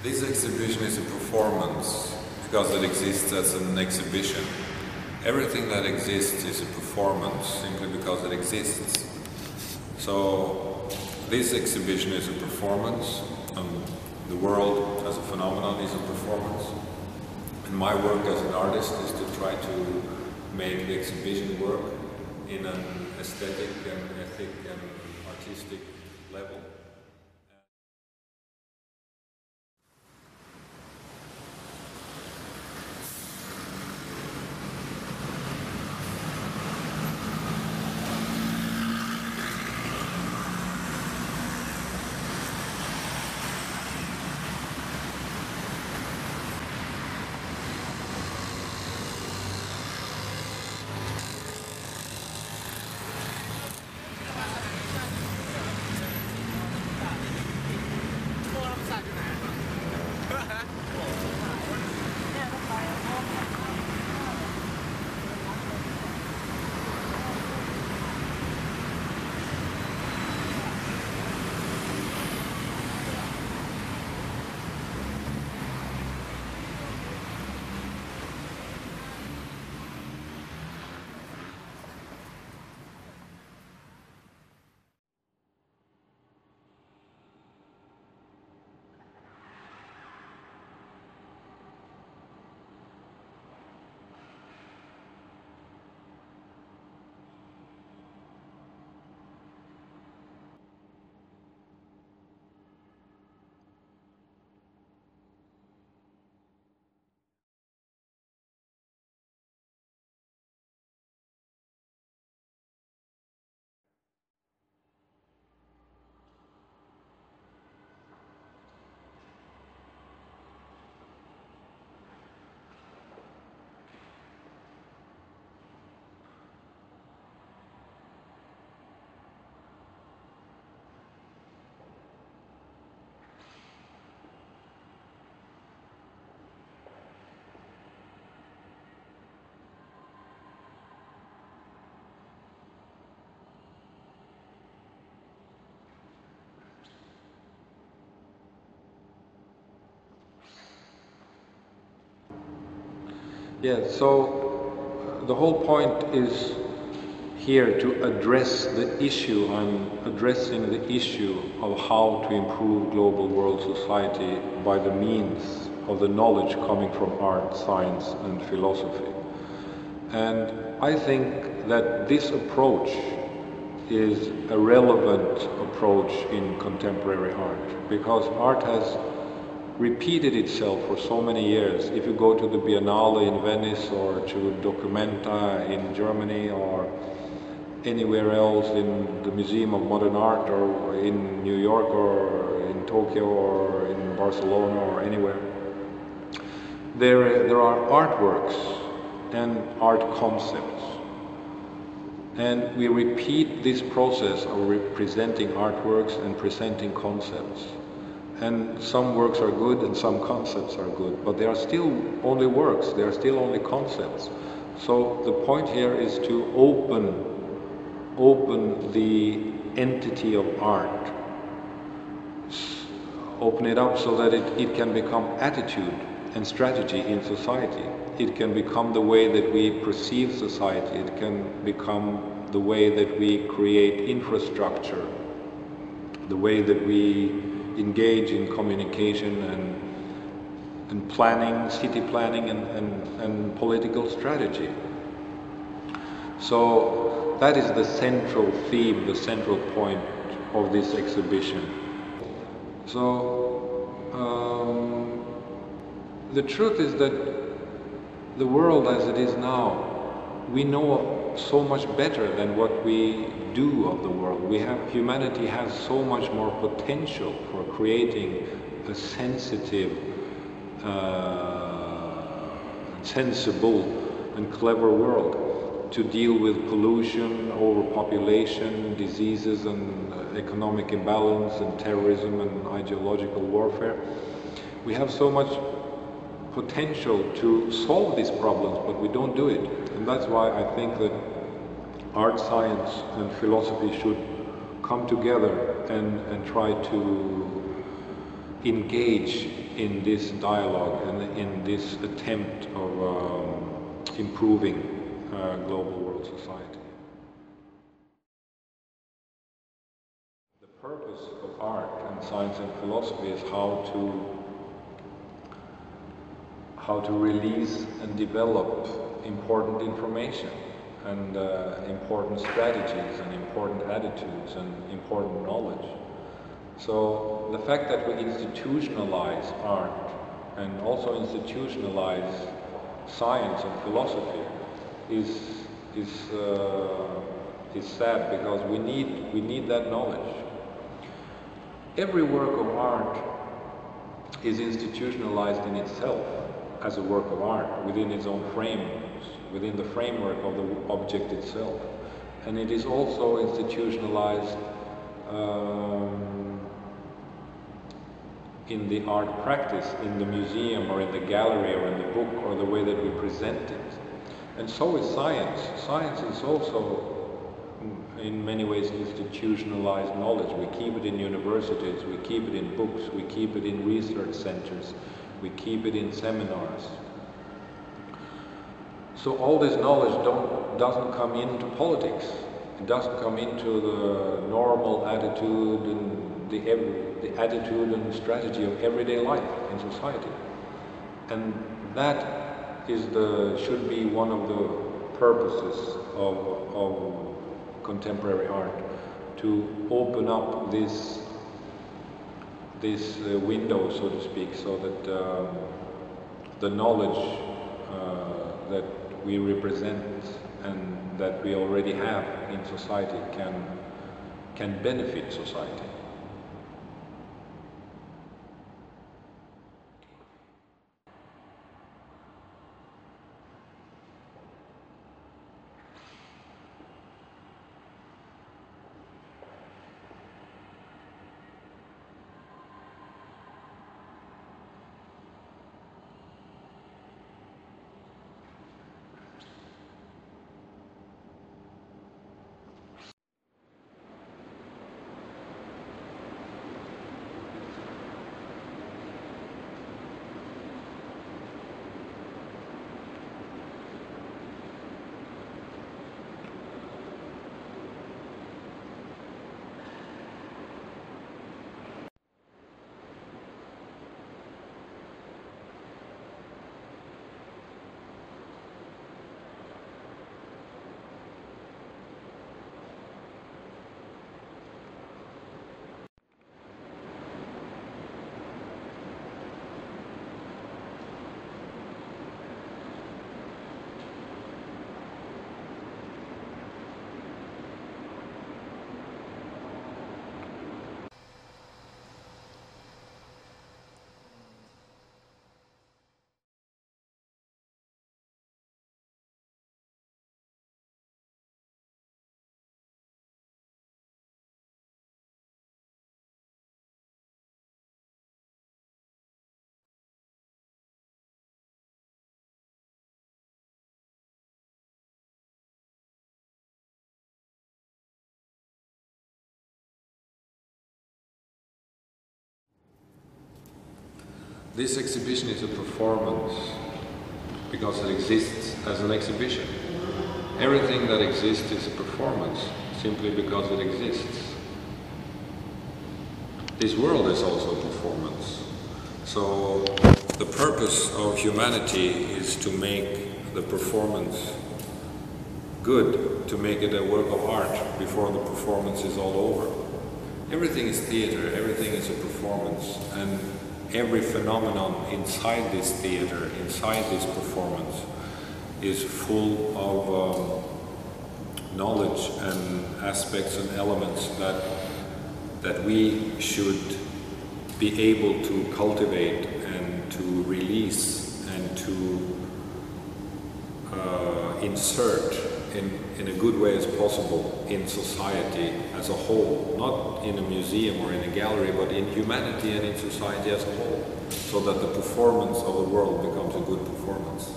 This exhibition is a performance because it exists as an exhibition. Everything that exists is a performance simply because it exists. So this exhibition is a performance, and the world as a phenomenon is a performance. And my work as an artist is to try to make the exhibition work in an aesthetic and ethic and artistic level. Yeah, so the whole point is here to address the issue. I'm addressing the issue of how to improve global world society by the means of the knowledge coming from art, science and philosophy. And I think that this approach is a relevant approach in contemporary art, because art has repeated itself for so many years. If you go to the Biennale in Venice or to Documenta in Germany or anywhere else, in the Museum of Modern Art or in New York or in Tokyo or in Barcelona or anywhere, there are artworks and art concepts. And we repeat this process of representing artworks and presenting concepts. And some works are good and some concepts are good, but they are still only works, they are still only concepts. So the point here is to open the entity of art, open it up so that it can become attitude and strategy in society. It can become the way that we perceive society, it can become the way that we create infrastructure, the way that we engage in communication and planning, city planning and political strategy. So that is the central theme, the central point of this exhibition. So the truth is that the world as it is now, we know so much better than what we do of the world. Humanity has so much more potential for creating a sensitive, sensible and clever world to deal with pollution, overpopulation, diseases and economic imbalance and terrorism and ideological warfare. We have so much potential to solve these problems, but we don't do it. And that's why I think that art, science and philosophy should come together and try to engage in this dialogue and in this attempt of improving global world society. The purpose of art and science and philosophy is how to release and develop important information and important strategies and important attitudes and important knowledge. So the fact that we institutionalize art and also institutionalize science and philosophy is sad, because we need that knowledge. Every work of art is institutionalized in itself as a work of art within its own frames, within the framework of the object itself. And it is also institutionalized in the art practice, in the museum or in the gallery or in the book or the way that we present it. And so is science. Science is also in many ways institutionalized knowledge. We keep it in universities, we keep it in books, we keep it in research centers, we keep it in seminars. So all this knowledge doesn't come into politics. It doesn't come into the normal attitude and the attitude and strategy of everyday life in society. And that is should be one of the purposes of contemporary art, to open up this window, so to speak, so that the knowledge that we represent and that we already have in society can benefit society. This exhibition is a performance because it exists as an exhibition. Everything that exists is a performance simply because it exists. This world is also a performance. So the purpose of humanity is to make the performance good, to make it a work of art before the performance is all over. Everything is theater, everything is a performance, and every phenomenon inside this theater, inside this performance, is full of knowledge and aspects and elements that we should be able to cultivate and to release and to insert in a good way as possible in society as a whole, not in a museum or in a gallery, but in humanity and in society as a whole, so that the performance of the world becomes a good performance.